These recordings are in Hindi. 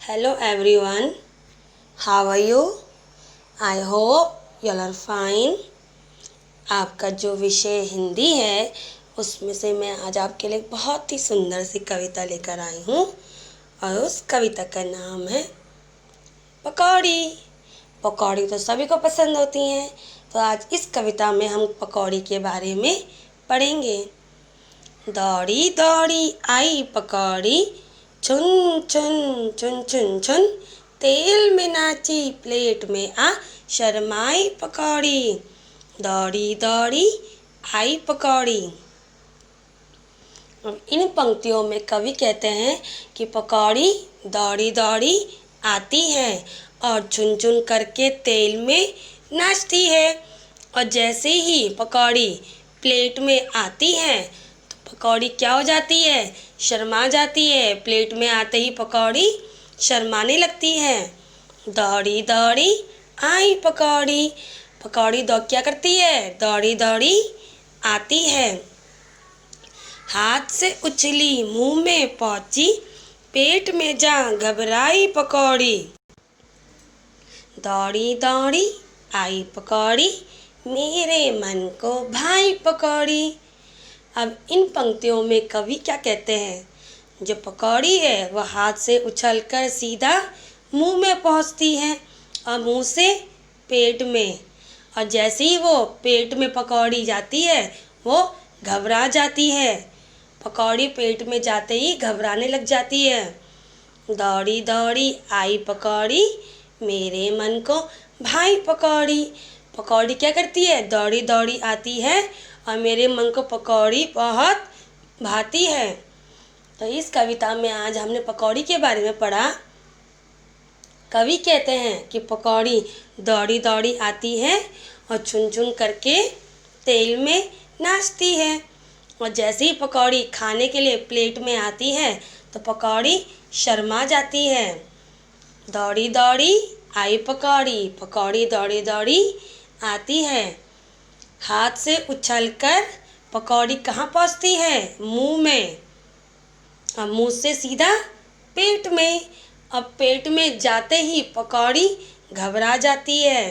Hello everyone, how are you? I hope you all are fine. आपका जो विषय हिंदी है उसमें से मैं आज आपके लिए एक बहुत ही सुंदर सी कविता लेकर आई हूँ और उस कविता का नाम है पकौड़ी। पकौड़ी तो सभी को पसंद होती हैं, तो आज इस कविता में हम पकौड़ी के बारे में पढ़ेंगे। दौड़ी दौड़ी आई पकौड़ी, चुन चुन चुन चुन चुन, तेल में नाची प्लेट में आ शर्माई पकौड़ी। दौड़ी दौड़ी आई पकौड़ी। अब इन पंक्तियों में कवि कहते हैं कि पकौड़ी दौड़ी दौड़ी आती है और चुन चुन करके तेल में नाचती है, और जैसे ही पकौड़ी प्लेट में आती है तो पकौड़ी क्या हो जाती है, शर्मा जाती है। प्लेट में आते ही पकौड़ी शर्माने लगती है। दौड़ी दौड़ी आई पकौड़ी। पकौड़ी क्या करती है, दौड़ी दौड़ी आती है। हाथ से उछली मुंह में पहुंची, पेट में जा घबराई पकौड़ी। दौड़ी दौड़ी आई पकौड़ी, मेरे मन को भाई पकौड़ी। अब इन पंक्तियों में कवि क्या कहते हैं, जो पकौड़ी है वह हाथ से उछलकर सीधा मुंह में पहुंचती है और मुंह से पेट में, और जैसे ही वो पेट में पकौड़ी जाती है वो घबरा जाती है। पकौड़ी पेट में जाते ही घबराने लग जाती है। दौड़ी दौड़ी आई पकौड़ी, मेरे मन को भाई पकौड़ी। पकौड़ी क्या करती है, दौड़ी दौड़ी आती है और मेरे मन को पकौड़ी बहुत भाती है। तो इस कविता में आज हमने पकौड़ी के बारे में पढ़ा। कवि कहते हैं कि पकौड़ी दौड़ी दौड़ी आती है और चुन चुन करके तेल में नाचती है, और जैसे ही पकौड़ी खाने के लिए प्लेट में आती है तो पकौड़ी शर्मा जाती है। दौड़ी दौड़ी आई पकौड़ी। पकौड़ी दौड़ी दौड़ी आती है। हाथ से उछलकर पकौड़ी कहाँ पहुँचती है, मुंह में, और मुंह से सीधा पेट में। अब पेट में जाते ही पकौड़ी घबरा जाती है।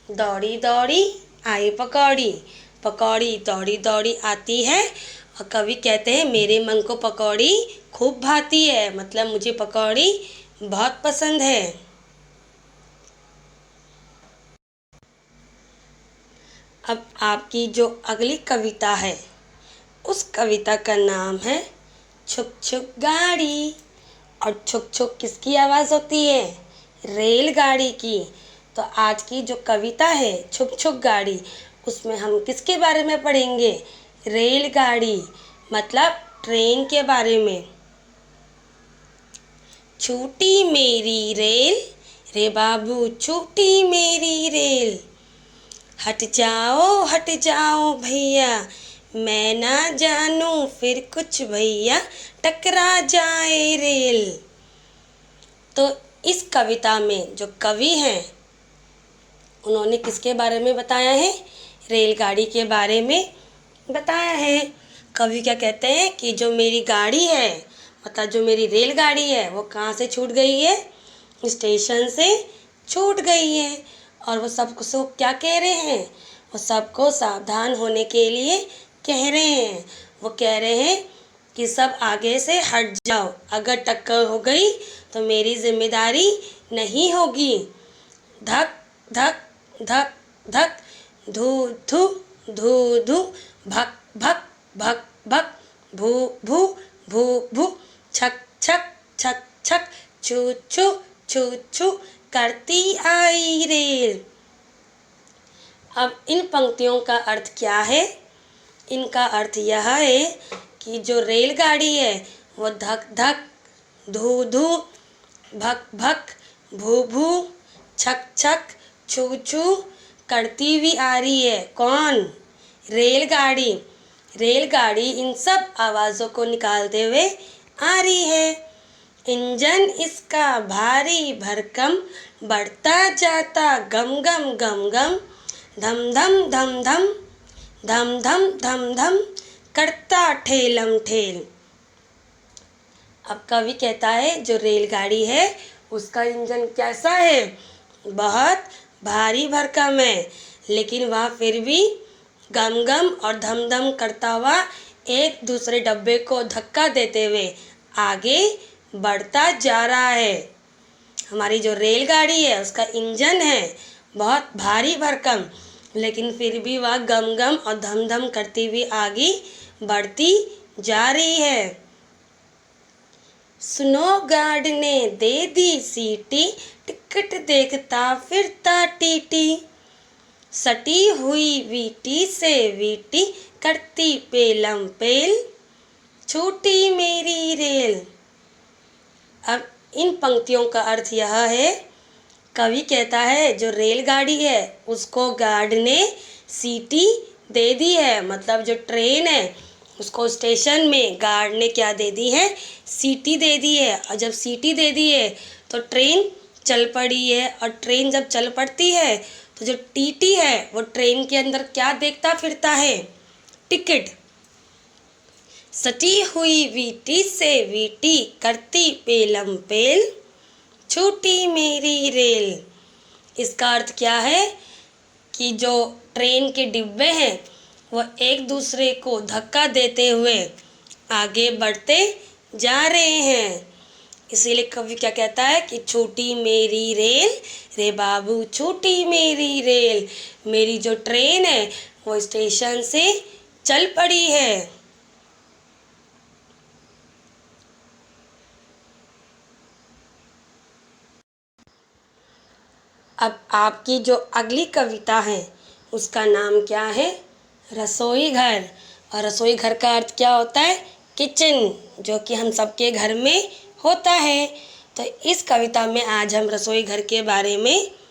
दौड़ी दौड़ी आई पकौड़ी। पकौड़ी दौड़ी दौड़ी आती है और कवि कहते हैं मेरे मन को पकौड़ी खूब भाती है, मतलब मुझे पकौड़ी बहुत पसंद है। अब आपकी जो अगली कविता है उस कविता का नाम है छुक छुक गाड़ी। और छुक छुक किसकी आवाज़ होती है, रेलगाड़ी की। तो आज की जो कविता है छुक छुक गाड़ी, उसमें हम किसके बारे में पढ़ेंगे, रेलगाड़ी, मतलब ट्रेन के बारे में। छूटी मेरी रेल रे बाबू, छूटी मेरी रेल, हट जाओ भैया, मैं ना जानूं फिर कुछ भैया, टकरा जाए रेल। तो इस कविता में जो कवि हैं उन्होंने किसके बारे में बताया है, रेलगाड़ी के बारे में बताया है। कवि क्या कहते हैं कि जो मेरी गाड़ी है, मतलब जो मेरी रेलगाड़ी है वो कहाँ से छूट गई है, स्टेशन से छूट गई है। और वो सबको क्या कह रहे हैं, वो सबको सावधान होने के लिए कह रहे हैं। वो कह रहे हैं कि सब आगे से हट जाओ, अगर टक्कर हो गई तो मेरी जिम्मेदारी नहीं होगी। धक धक धक धक, धू धू धू धू, भक भक भक भक, भू भू भू भू, छक छक छक छक, छू छू छू छू, करती आई रेल। अब इन पंक्तियों का अर्थ क्या है, इनका अर्थ यह है कि जो रेलगाड़ी है वो धक धक, धू धू, भक भक, भू भू, छक छक, छू छू करती हुई आ रही है। कौन, रेलगाड़ी। रेलगाड़ी इन सब आवाज़ों को निकालते हुए आ रही है। इंजन इसका भारी भरकम, बढ़ता जाता गम गम गम गम, धम धम धम धम, धम धम धम धम, करता ठेलम ठेल। अब कवि कहता है जो रेलगाड़ी है उसका इंजन कैसा है, बहुत भारी भरकम है, लेकिन वह फिर भी गम गम और धम धम करता हुआ एक दूसरे डब्बे को धक्का देते हुए आगे बढ़ता जा रहा है। हमारी जो रेलगाड़ी है उसका इंजन है बहुत भारी भरकम, लेकिन फिर भी वह गम गम और धम धम करती हुई आगे बढ़ती जा रही है। स्नो गार्ड ने दे दी सीटी, टिकट देखता फिरता टीटी, सटी हुई वीटी से वीटी करती पेलम पेल, छूटी मेरी रेल। अब इन पंक्तियों का अर्थ यह है, कवि कहता है जो रेलगाड़ी है उसको गार्ड ने सीटी दे दी है, मतलब जो ट्रेन है उसको स्टेशन में गार्ड ने क्या दे दी है, सीटी दे दी है। और जब सीटी दे दी है तो ट्रेन चल पड़ी है, और ट्रेन जब चल पड़ती है तो जो टीटी है वो ट्रेन के अंदर क्या देखता फिरता है, टिकट। सटी हुई वीटी से वीटी करती पेलम पेल, छूटी मेरी रेल। इसका अर्थ क्या है कि जो ट्रेन के डिब्बे हैं वो एक दूसरे को धक्का देते हुए आगे बढ़ते जा रहे हैं। इसीलिए कवि क्या कहता है कि छूटी मेरी रेल, रे बाबू छूटी मेरी रेल, मेरी जो ट्रेन है वो स्टेशन से चल पड़ी है। अब आपकी जो अगली कविता है उसका नाम क्या है, रसोई घर। और रसोई घर का अर्थ क्या होता है, किचन, जो कि हम सबके घर में होता है। तो इस कविता में आज हम रसोई घर के बारे में